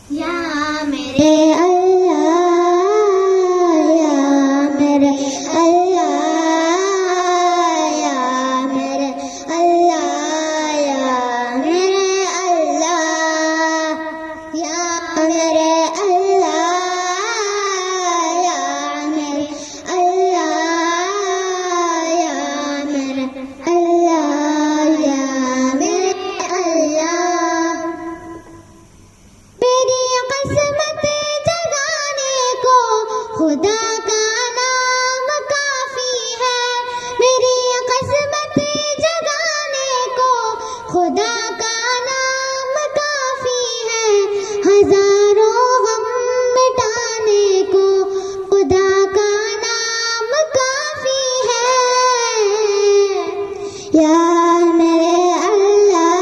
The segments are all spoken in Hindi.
या मेरे अल्लाह, या मेरे अल्लाह, या मेरे अल्लाह, या मेरे अल्लाह, या मेरे अल्लाह, या मेरे अल्लाह, या मेरे अल्लाह, या मेरे अल्लाह। मेरी किस्मत जगाने को खुदा का नाम काफी है, मेरी किस्मत जगाने को खुदा का नाम काफी है, हजारों गम मिटाने को खुदा का नाम काफी है। या मेरे अल्लाह,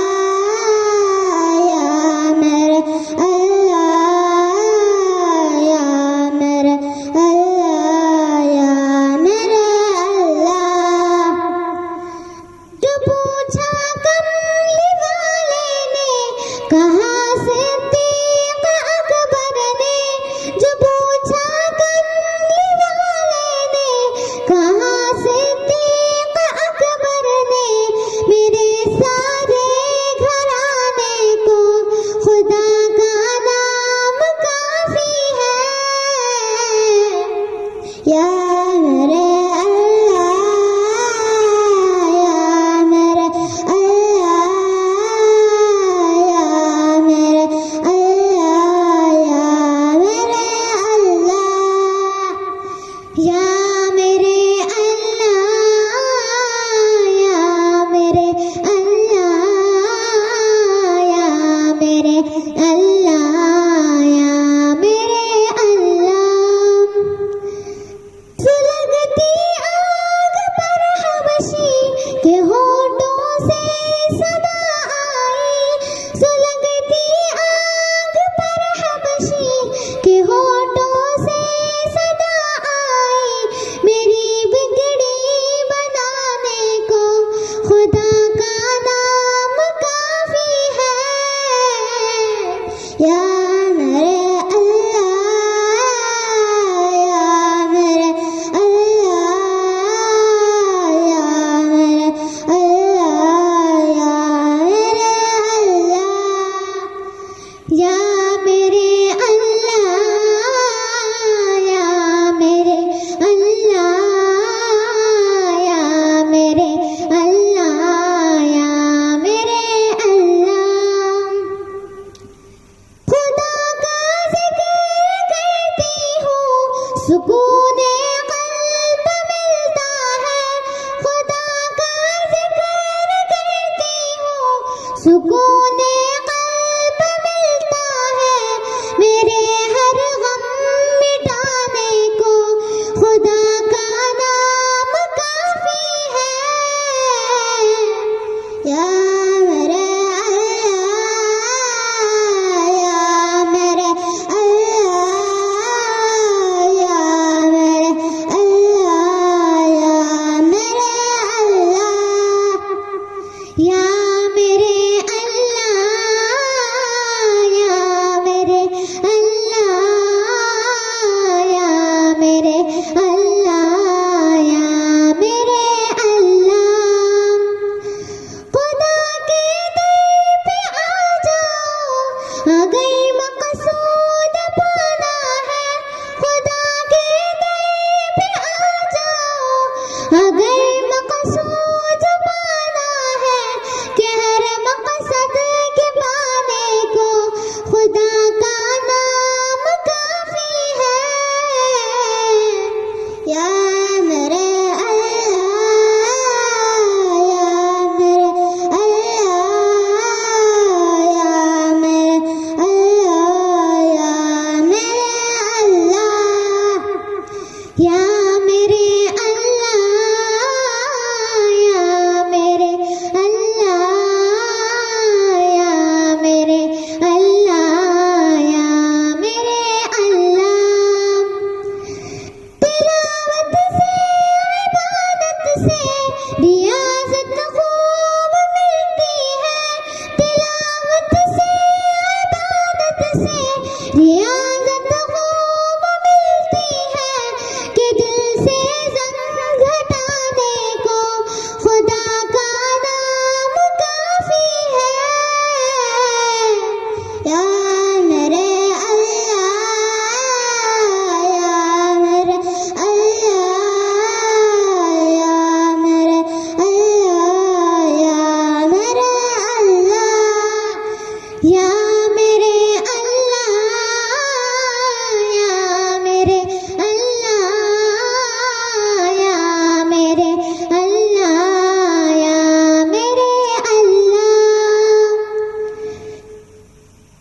या मेरे अल्लाह, या मेरे अल्लाह, या मेरे अल्लाह। जो पूछा कमली वाले ने, कहा सिद्दीक अकबर ने, जो पूछा कमली वाले ने, कहा सिद्दीक अकबर ने, मेरे सारे घराने को खुदा का नाम काफी है। या मेरे अल्लाह, या मेरे अल्लाह, या मेरे अल्लाह, या मेरे अल्लाह, या मेरे अल्लाह, या मेरे अल्लाह, या मेरे अल्लाह, या मेरे अल्लाह। सुलगती आग पर हबशी के होठों से सदा आई, सुलगती आग पर हबशी के होठों से सदा आई, मेरी बिगड़ी बनाने को खुदा का नाम काफी है। या मेरे अल्लाह, या मेरे अल्लाह, या मेरे अल्लाह, या मेरे अल्लाह, या मेरे अल्लाह, या मेरे अल्लाह, या मेरे अल्लाह, या मेरे अल्लाह। खुदा का जिक्र करती हूँ, सुकून क़ल्ब मिलता है, खुदा का जिक्र करती हूँ, सुकून क़ल्ब मिलता है, मेरे हर गम मिटाने को खुदा का नाम काफी है। या मेरे अल्लाह, या मेरे अल्लाह, या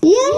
या